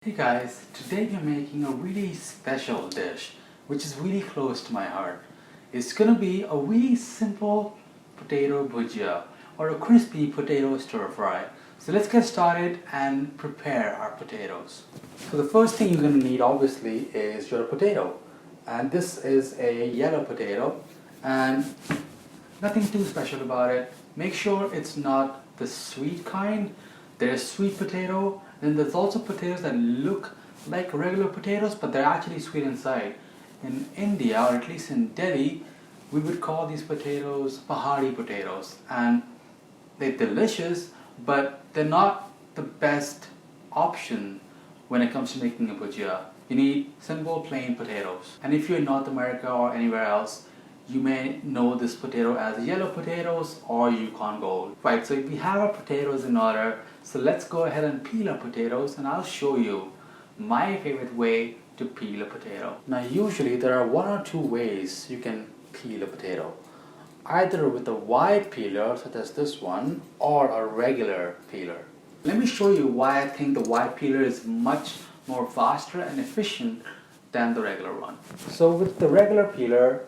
Hey guys, today we're making a really special dish which is really close to my heart. It's gonna be a really simple potato bhujia or a crispy potato stir fry. So let's get started and prepare our potatoes. So the first thing you're gonna need obviously is your potato. And this is a yellow potato and nothing too special about it. Make sure it's not the sweet kind. There's sweet potato, and there's also potatoes that look like regular potatoes, but they're actually sweet inside. In India, or at least in Delhi, we would call these potatoes pahadi potatoes, and they're delicious, but they're not the best option when it comes to making a bhujia. You need simple plain potatoes. And if you're in North America or anywhere else, you may know this potato as yellow potatoes or Yukon Gold. Right, so we have our potatoes in order. So let's go ahead and peel our potatoes and I'll show you my favorite way to peel a potato. Now usually there are one or two ways you can peel a potato. Either with a wide peeler such as this one or a regular peeler. Let me show you why I think the wide peeler is much more faster and efficient than the regular one. So with the regular peeler,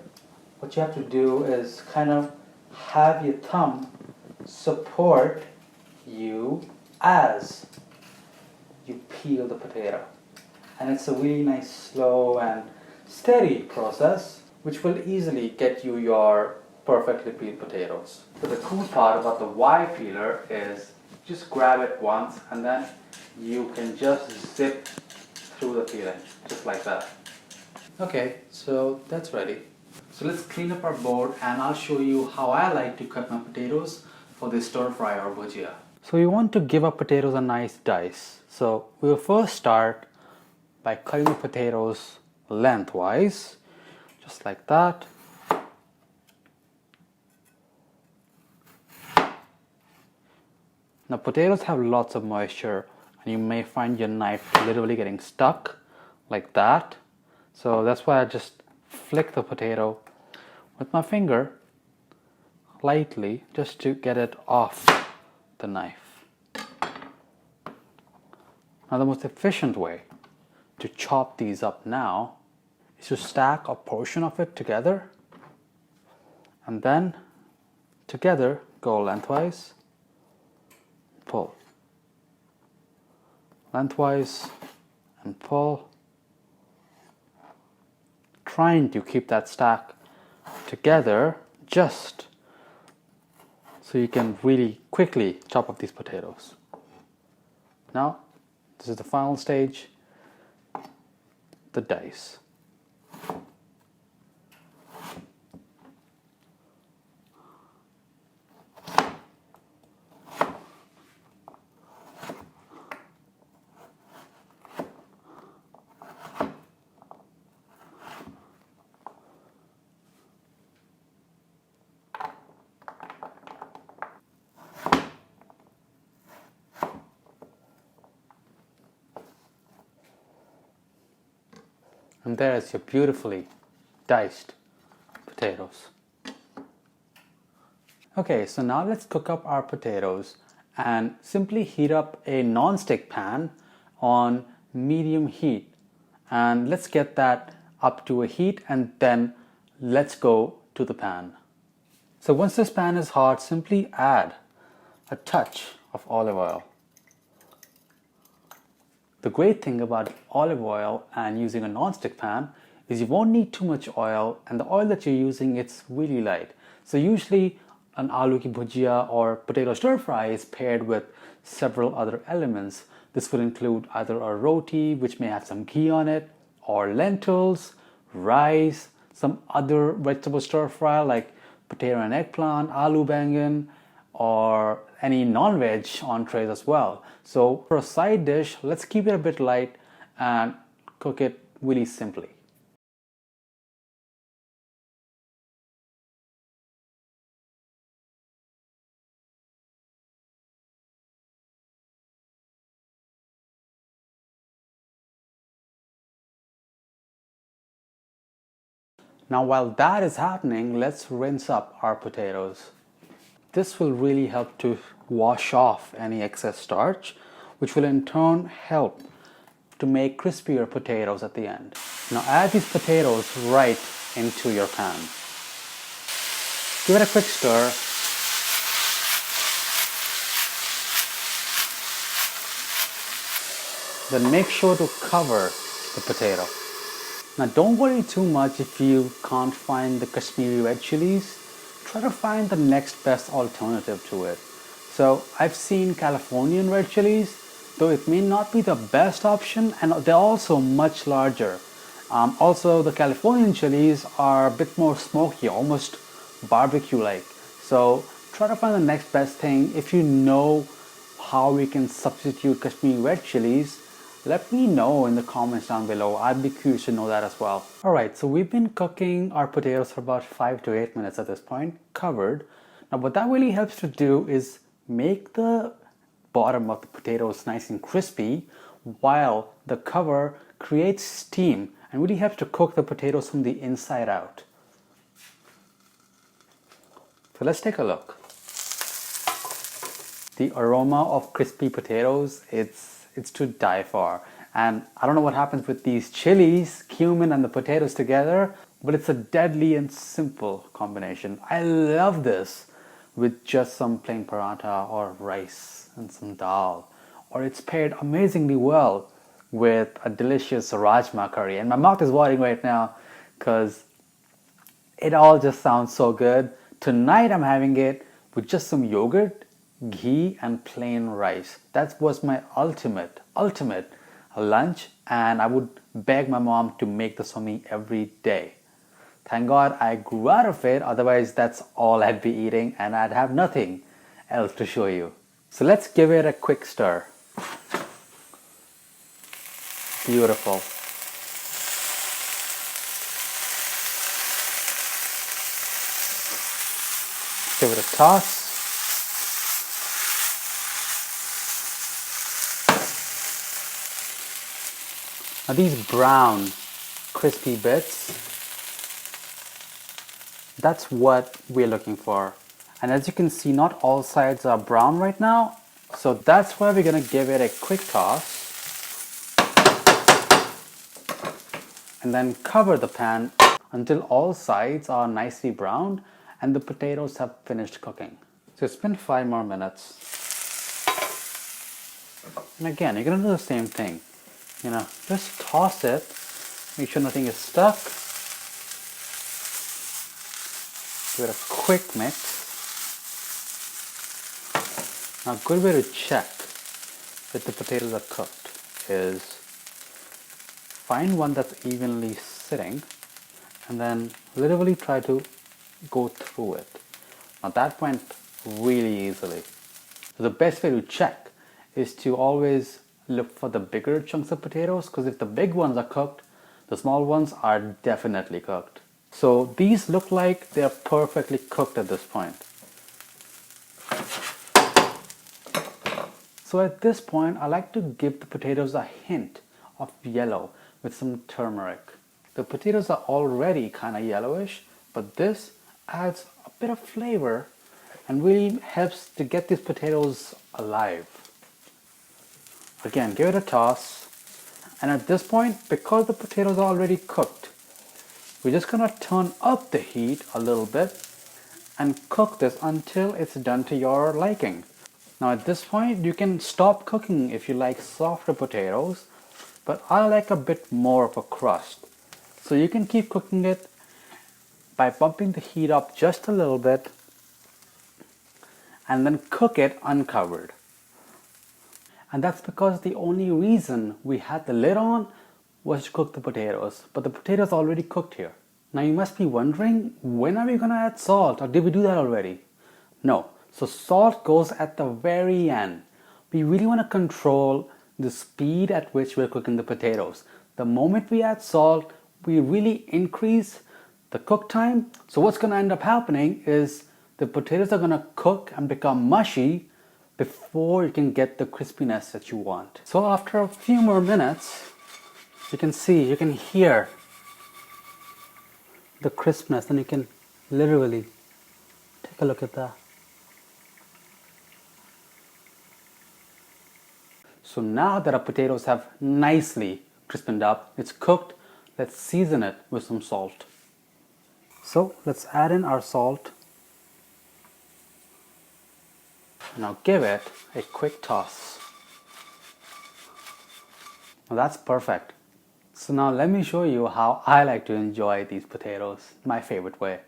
what you have to do is kind of have your thumb support you as you peel the potato. And it's a really nice, slow and steady process which will easily get you your perfectly peeled potatoes. But the cool part about the wide peeler is just grab it once and then you can just zip through the peeling, just like that. Okay, so that's ready. So let's clean up our board and I'll show you how I like to cut my potatoes for this stir fry or bhujia. So we want to give our potatoes a nice dice. So we'll first start by cutting the potatoes lengthwise, just like that. Now potatoes have lots of moisture and you may find your knife literally getting stuck like that. So that's why I just flick the potato with my finger lightly just to get it off the knife. Now the most efficient way to chop these up now is to stack a portion of it together and then together go lengthwise, pull, lengthwise and pull, trying to keep that stack together just so you can really quickly chop up these potatoes. Now, this is the final stage, the dice. And there's your beautifully diced potatoes. Okay, so now let's cook up our potatoes and simply heat up a non-stick pan on medium heat. And let's get that up to a heat and then let's go to the pan. So once this pan is hot, simply add a touch of olive oil. The great thing about olive oil and using a non-stick pan is you won't need too much oil, and the oil that you're using, it's really light. So usually an aloo ki bhujia or potato stir fry is paired with several other elements. This would include either a roti which may have some ghee on it, or lentils, rice, some other vegetable stir fry like potato and eggplant, aloo bangan, or any non-veg entrees as well. So for a side dish, let's keep it a bit light and cook it really simply. Now while that is happening, let's rinse up our potatoes. This will really help to wash off any excess starch, which will in turn help to make crispier potatoes at the end. Now add these potatoes right into your pan. Give it a quick stir. Then make sure to cover the potato. Now don't worry too much if you can't find the Kashmiri red chilies. Try to find the next best alternative to it. So I've seen Californian red chilies, though it may not be the best option, and they're also much larger. Also, the Californian chilies are a bit more smoky, almost barbecue-like. So try to find the next best thing. If you know how we can substitute Kashmiri red chilies, let me know in the comments down below. I'd be curious to know that as well. Alright, so we've been cooking our potatoes for about 5 to 8 minutes at this point, covered. Now what that really helps to do is make the bottom of the potatoes nice and crispy, while the cover creates steam and really helps to cook the potatoes from the inside out. So let's take a look. The aroma of crispy potatoes, it's to die for. And I don't know what happens with these chilies, cumin and the potatoes together, but it's a deadly and simple combination. I love this with just some plain paratha or rice and some dal. Or it's paired amazingly well with a delicious rajma curry. And my mouth is watering right now because it all just sounds so good. Tonight I'm having it with just some yogurt, ghee and plain rice. That was my ultimate lunch, and I would beg my mom to make this for me every day. Thank God I grew out of it, otherwise that's all I'd be eating and I'd have nothing else to show you. So let's give it a quick stir. Beautiful. Give it a toss. Now these brown, crispy bits, that's what we're looking for. And as you can see, not all sides are brown right now, so that's why we're going to give it a quick toss. And then cover the pan until all sides are nicely browned and the potatoes have finished cooking. So it's been 5 more minutes. And again, you're going to do the same thing. Just toss it, make sure nothing is stuck. Give it a quick mix. Now, a good way to check if the potatoes are cooked is find one that's evenly sitting and then literally try to go through it. Now that went really easily. So the best way to check is to always look for the bigger chunks of potatoes, because if the big ones are cooked, the small ones are definitely cooked. So these look like they're perfectly cooked at this point. So at this point, I like to give the potatoes a hint of yellow with some turmeric. The potatoes are already kind of yellowish, but this adds a bit of flavor and really helps to get these potatoes alive. Again, give it a toss. And at this point, because the potatoes are already cooked, we're just going to turn up the heat a little bit and cook this until it's done to your liking. Now at this point, you can stop cooking if you like softer potatoes, but I like a bit more of a crust. So you can keep cooking it by bumping the heat up just a little bit and then cook it uncovered. And that's because the only reason we had the lid on was to cook the potatoes, but the potatoes are already cooked here. Now you must be wondering, when are we going to add salt, or did we do that already? No, so salt goes at the very end. We really want to control the speed at which we're cooking the potatoes. The moment we add salt, we really increase the cook time. So what's going to end up happening is the potatoes are going to cook and become mushy before you can get the crispiness that you want. So after a few more minutes, you can hear the crispness, and you can literally take a look at that. So now that our potatoes have nicely crispened up, it's cooked, let's season it with some salt. So let's add in our salt. Now give it a quick toss. Now that's perfect. So now let me show you how I like to enjoy these potatoes, my favorite way.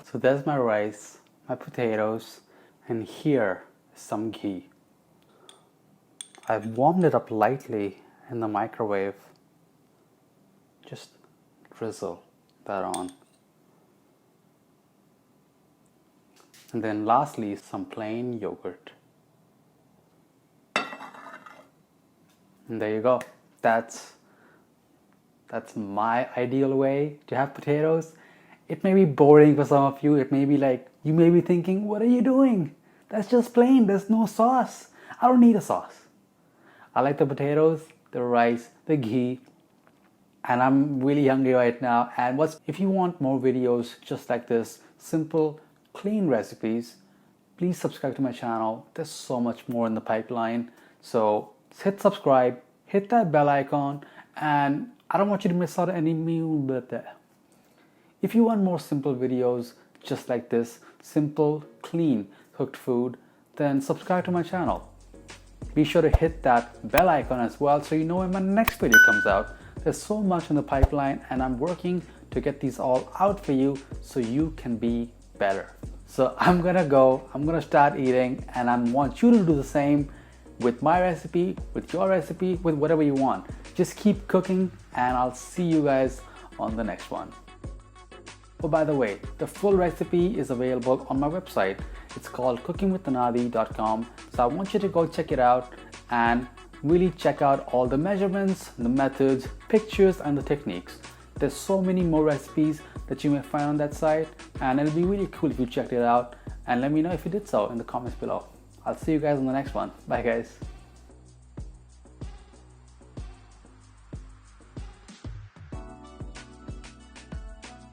So there's my rice, my potatoes, and here is some ghee. I've warmed it up lightly in the microwave. Just drizzle that on. And then lastly, some plain yogurt. And there you go. That's my ideal way to have potatoes. It may be boring for some of you. It may be like, you may be thinking, what are you doing? That's just plain, there's no sauce. I don't need a sauce. I like the potatoes, the rice, the ghee, and I'm really hungry right now. And if you want more videos just like this, simple, clean recipes, please subscribe to my channel. There's so much more in the pipeline. So hit subscribe, hit that bell icon, and I don't want you to miss out on any meal birthday. If you want more simple videos just like this, simple, clean, cooked food, then subscribe to my channel. Be sure to hit that bell icon as well so you know when my next video comes out. There's so much in the pipeline and I'm working to get these all out for you so you can be better. So I'm gonna start eating, and I want you to do the same with my recipe, with your recipe, with whatever you want. Just keep cooking and I'll see you guys on the next one. Oh, by the way, the full recipe is available on my website. It's called cookingwithanadi.com. So I want you to go check it out and really check out all the measurements, the methods, pictures, and the techniques. There's so many more recipes that you may find on that site, and it'll be really cool if you checked it out, and let me know if you did so in the comments below. I'll see you guys on the next one. Bye guys.